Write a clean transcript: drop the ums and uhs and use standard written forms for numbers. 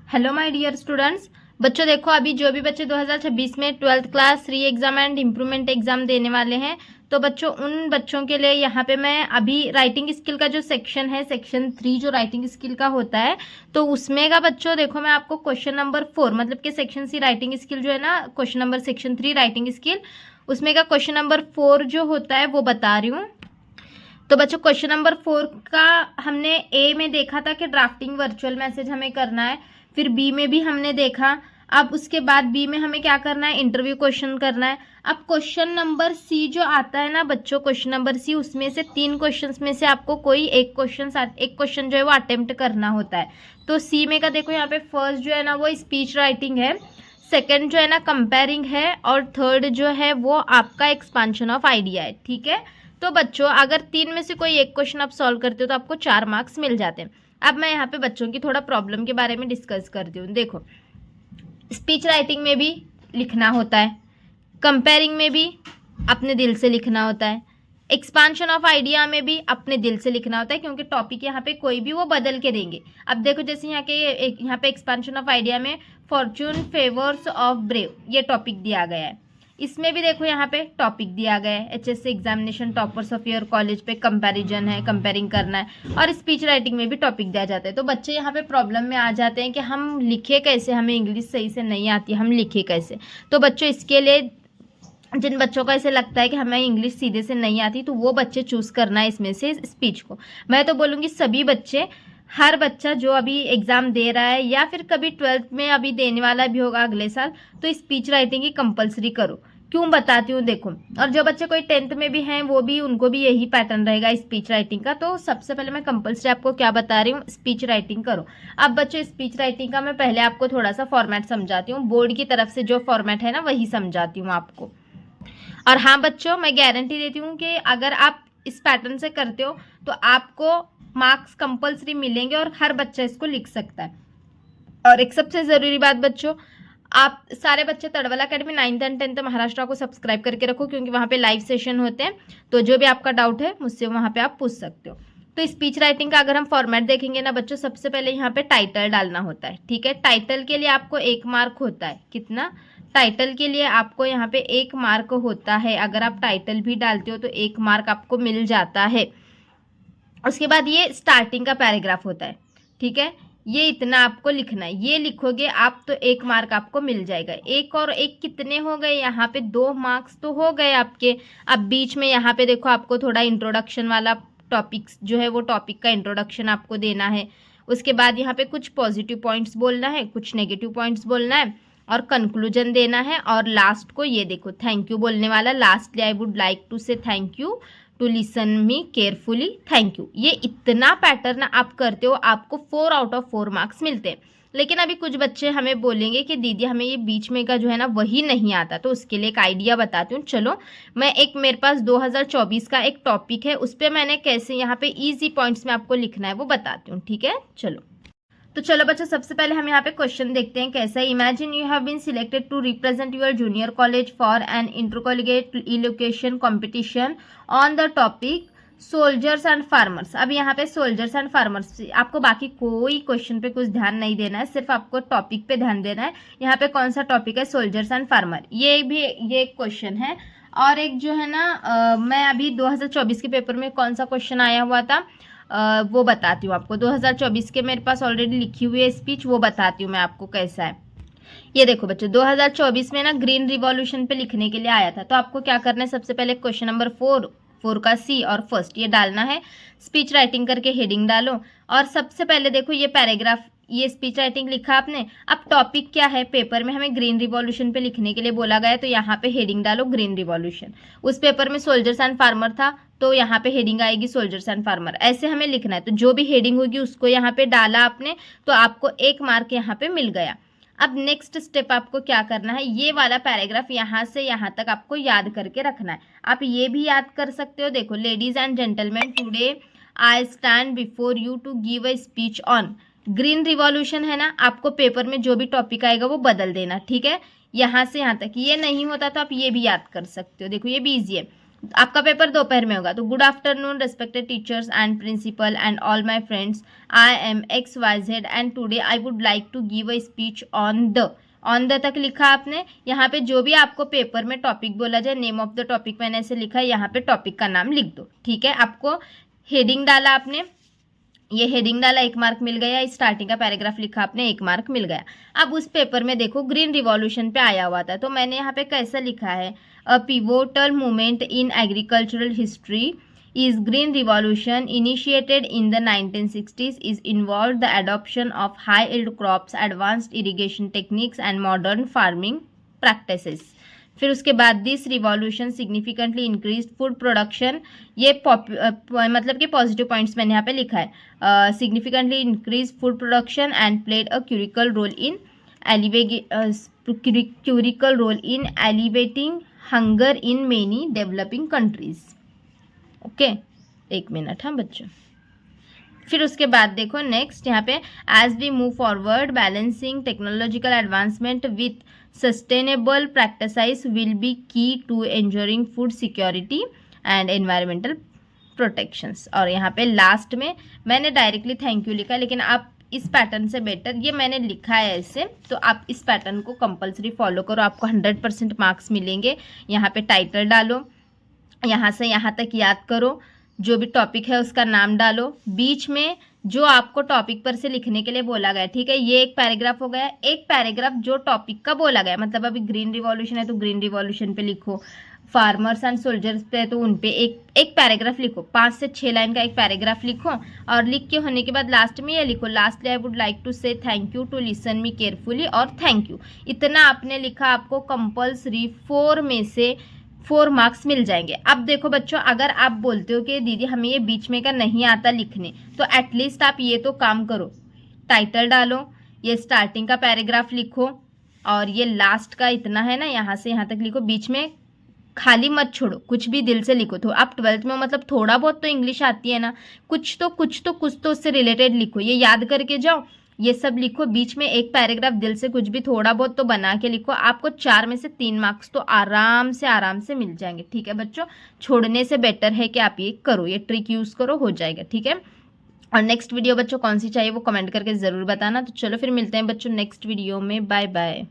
Hello my dear students. बच्चों देखो, अभी जो भी बच्चे 2026 में 12th क्लास री एग्ज़ाम एंड इम्प्रूवमेंट एग्ज़ाम देने वाले हैं, तो बच्चों उन बच्चों के लिए यहाँ पे मैं अभी राइटिंग स्किल का जो सेक्शन है, सेक्शन 3 जो राइटिंग स्किल का होता है, तो उसमें का बच्चों देखो मैं आपको क्वेश्चन नंबर 4 मतलब कि सेक्शन सी राइटिंग स्किल जो है ना, question number section 3 writing skill, उसमें का क्वेश्चन नंबर 4 जो होता है वो बता रही हूँ। तो बच्चों क्वेश्चन नंबर 4 का हमने ए में देखा था कि ड्राफ्टिंग वर्चुअल मैसेज हमें करना है, फिर बी में भी हमने देखा। अब उसके बाद बी में हमें क्या करना है, इंटरव्यू क्वेश्चन करना है। अब क्वेश्चन नंबर सी जो आता है ना बच्चों, क्वेश्चन नंबर सी, उसमें से 3 क्वेश्चंस में से आपको कोई एक क्वेश्चन जो है वो अटेम्प्ट करना होता है। तो सी में का देखो यहाँ पे फर्स्ट जो है ना वो स्पीच राइटिंग है, सेकंड जो है ना कंपेयरिंग है, और थर्ड जो है वो आपका एक्सपांशन ऑफ आइडिया है। ठीक है, तो बच्चों अगर 3 में से कोई एक क्वेश्चन आप सॉल्व करते हो तो आपको 4 मार्क्स मिल जाते हैं। अब मैं यहाँ पे बच्चों की थोड़ा प्रॉब्लम के बारे में डिस्कस करती हूँ। देखो, स्पीच राइटिंग में भी लिखना होता है, कंपेयरिंग में भी अपने दिल से लिखना होता है, एक्सपांशन ऑफ आइडिया में भी अपने दिल से लिखना होता है, क्योंकि टॉपिक यहाँ पे कोई भी वो बदल के देंगे। अब देखो जैसे यहाँ पे एक्सपांशन ऑफ आइडिया में फॉर्चून फेवर्स ऑफ ब्रेव ये टॉपिक दिया गया है। इसमें भी देखो यहाँ पे टॉपिक दिया गया है, HSC examination toppers of your college पे कंपैरिजन है, कंपेयरिंग करना है, और स्पीच राइटिंग में भी टॉपिक दिया जाता है। तो बच्चे यहाँ पे प्रॉब्लम में आ जाते हैं कि हम लिखे कैसे, हमें इंग्लिश सही से नहीं आती, हम लिखे कैसे। तो बच्चों इसके लिए जिन बच्चों को ऐसे लगता है कि हमें इंग्लिश सीधे से नहीं आती, तो वो बच्चे चूज़ करना है इसमें से स्पीच को। मैं तो बोलूँगी सभी बच्चे, हर बच्चा जो अभी एग्ज़ाम दे रहा है या फिर कभी 12th में अभी देने वाला भी होगा अगले साल, तो स्पीच राइटिंग ही कंपलसरी करो। क्यों बताती हूँ देखो, और जो बच्चे कोई 10th में भी हैं वो भी, उनको भी यही पैटर्न रहेगा स्पीच राइटिंग का। तो सबसे पहले मैं कंपलसरी आपको क्या बता रही हूँ, स्पीच राइटिंग करो। अब बच्चों स्पीच राइटिंग का मैं पहले आपको थोड़ा सा फॉर्मेट समझाती हूँ, बोर्ड की तरफ से जो फॉर्मेट है ना वही समझाती हूँ आपको। और हाँ बच्चों, मैं गारंटी देती हूँ कि अगर आप इस पैटर्न से करते हो तो आपको मार्क्स कंपलसरी मिलेंगे और हर बच्चा इसको लिख सकता है। और एक सबसे ज़रूरी बात बच्चों, आप सारे बच्चे तड़वल academy 9th and 10th Maharashtra को सब्सक्राइब करके रखो, क्योंकि वहाँ पे लाइव सेशन होते हैं। तो जो भी आपका डाउट है मुझसे वहाँ पे आप पूछ सकते हो। तो स्पीच राइटिंग का अगर हम फॉर्मेट देखेंगे ना बच्चों, सबसे पहले यहाँ पे टाइटल डालना होता है। ठीक है, टाइटल के लिए आपको 1 मार्क होता है। कितना? टाइटल के लिए आपको यहाँ पे 1 मार्क होता है। अगर आप टाइटल भी डालते हो तो 1 मार्क आपको मिल जाता है। उसके बाद ये स्टार्टिंग का पैराग्राफ होता है। ठीक है, ये इतना आपको लिखना है, ये लिखोगे आप तो 1 मार्क आपको मिल जाएगा। 1 और 1 कितने हो गए, यहाँ पे 2 मार्क्स तो हो गए आपके। अब बीच में यहाँ पे देखो आपको थोड़ा इंट्रोडक्शन वाला टॉपिक्स जो है वो टॉपिक का इंट्रोडक्शन आपको देना है। उसके बाद यहाँ पे कुछ पॉजिटिव पॉइंट्स बोलना है, कुछ नेगेटिव पॉइंट्स बोलना है, और कंक्लूजन देना है। और लास्ट को ये देखो थैंक यू बोलने वाला, lastly I would like to say thank you to listen me carefully, thank you. ये इतना पैटर्न आप करते हो आपको 4 आउट ऑफ 4 मार्क्स मिलते हैं। लेकिन अभी कुछ बच्चे हमें बोलेंगे कि दीदी हमें ये बीच में का जो है ना वही नहीं आता, तो उसके लिए एक आइडिया बताती हूँ। चलो, मैं एक मेरे पास 2024 का एक टॉपिक है, उस पर मैंने कैसे यहाँ पे ईजी पॉइंट्स में आपको लिखना है वो बताती हूँ। ठीक है, चलो। तो चलो बच्चों, सबसे पहले हम यहाँ पे क्वेश्चन देखते हैं कैसा है। Imagine you have been selected to represent your junior college for an intercollegiate elocution competition on the topic soldiers and farmers. अब यहाँ पे सोल्जर्स एंड फार्मर्स, आपको बाकी कोई क्वेश्चन पे कुछ ध्यान नहीं देना है, सिर्फ आपको टॉपिक पे ध्यान देना है। यहाँ पे कौन सा टॉपिक है, सोल्जर्स एंड फार्मर, ये एक क्वेश्चन है। और एक जो है ना मैं अभी 2024 के पेपर में कौन सा क्वेश्चन आया हुआ था वो बताती हूँ आपको। 2024 के मेरे पास ऑलरेडी लिखी हुई है स्पीच, वो बताती हूँ मैं आपको कैसा है। ये देखो बच्चों, 2024 में ना ग्रीन रिवॉल्यूशन पे लिखने के लिए आया था। तो आपको क्या करना है, सबसे पहले क्वेश्चन नंबर 4 का सी और फर्स्ट ये डालना है, स्पीच राइटिंग करके हेडिंग डालो। और सबसे पहले देखो ये पैराग्राफ, ये स्पीच राइटिंग लिखा आपने। अब टॉपिक क्या है, पेपर में हमें ग्रीन रिवॉल्यूशन पे लिखने के लिए बोला गया है, तो यहाँ पे हेडिंग डालो ग्रीन रिवॉल्यूशन। उस पेपर में सोल्जर्स एंड फार्मर था, तो यहाँ पे हेडिंग आएगी सोल्जर्स एंड फार्मर। ऐसे हमें लिखना है, तो जो भी हेडिंग होगी उसको यहाँ पे डाला आपने, तो आपको 1 मार्क यहाँ पे मिल गया। अब नेक्स्ट स्टेप आपको क्या करना है, ये वाला पैराग्राफ यहाँ से यहाँ तक आपको याद करके रखना है। आप ये भी याद कर सकते हो, देखो, ladies and gentleman, today I stand before you to give a speech on green revolution है ना। आपको पेपर में जो भी टॉपिक आएगा वो बदल देना। ठीक है, यहाँ से यहाँ तक, ये नहीं होता तो आप ये भी याद कर सकते हो। देखो ये भी ईजी है। आपका पेपर दोपहर में होगा। तो good afternoon respected teachers and principal and all my friends, I am XYZ and today I would like to give a speech on the तक लिखा आपने। यहाँ पे जो भी आपको पेपर में टॉपिक बोला जाए, नेम ऑफ द टॉपिक मैंने ऐसे लिखा है, यहाँ पे टॉपिक का नाम लिख दो, ठीक है। आपको हेडिंग डाला आपने, ये हेडिंग डाला 1 मार्क मिल गया, स्टार्टिंग का पैराग्राफ लिखा आपने 1 मार्क मिल गया। अब उस पेपर में देखो ग्रीन रिवॉल्यूशन पे आया हुआ था, तो मैंने यहाँ पे कैसा लिखा है, a pivotal movement in agricultural history is green revolution initiated in the 1960s is involved the adoption of high yield crops, advanced irrigation techniques and modern farming practices। फिर उसके बाद this revolution significantly increase food production, ये मतलब कि positive points मैंने यहाँ पे लिखा है, significantly increase food production and played a crucial role in elevating hunger in many developing countries. Okay, 1 minute हाँ बच्चों। फिर उसके बाद देखो नेक्स्ट यहाँ पे, as we move forward balancing technological advancement with sustainable practices will be key to ensuring food security and environmental protections. और यहाँ पे लास्ट में मैंने डायरेक्टली थैंक यू लिखा, लेकिन आप इस पैटर्न से बेटर, ये मैंने लिखा है ऐसे, तो आप इस पैटर्न को कंपलसरी फॉलो करो, आपको 100% मार्क्स मिलेंगे। यहाँ पे टाइटल डालो, यहाँ से यहाँ तक याद करो, जो भी टॉपिक है उसका नाम डालो, बीच में जो आपको टॉपिक पर से लिखने के लिए बोला गया, ठीक है। ये एक पैराग्राफ हो गया, एक पैराग्राफ जो टॉपिक का बोला गया, मतलब अभी ग्रीन रिवॉल्यूशन है तो ग्रीन रिवॉल्यूशन पे लिखो, फार्मर्स एंड सोल्जर्स पे तो उन पे एक पैराग्राफ लिखो, 5 से 6 लाइन का एक पैराग्राफ लिखो। और लिख के होने के बाद लास्ट में ये लिखो, lastly I would like to say thank you to listen me carefully और थैंक यू। इतना आपने लिखा, आपको कंपल्सरी 4 में से 4 मार्क्स मिल जाएंगे। अब देखो बच्चों, अगर आप बोलते हो कि दीदी हमें ये बीच में का नहीं आता लिखने, तो एटलीस्ट आप ये तो काम करो, टाइटल डालो, ये स्टार्टिंग का पैराग्राफ लिखो और ये लास्ट का इतना है ना, यहाँ से यहाँ तक लिखो, बीच में खाली मत छोड़ो, कुछ भी दिल से लिखो। तो आप 12th में मतलब थोड़ा बहुत तो इंग्लिश आती है ना, कुछ तो उससे रिलेटेड लिखो, ये याद करके जाओ, ये सब लिखो, बीच में एक पैराग्राफ दिल से कुछ भी थोड़ा बहुत तो बना के लिखो। आपको 4 में से 3 मार्क्स तो आराम से मिल जाएंगे, ठीक है बच्चों। छोड़ने से बेटर है कि आप ये करो, ये ट्रिक यूज़ करो, हो जाएगा, ठीक है। और नेक्स्ट वीडियो बच्चों कौन सी चाहिए वो कमेंट करके ज़रूर बताना। तो चलो फिर मिलते हैं बच्चों नेक्स्ट वीडियो में, बाय बाय।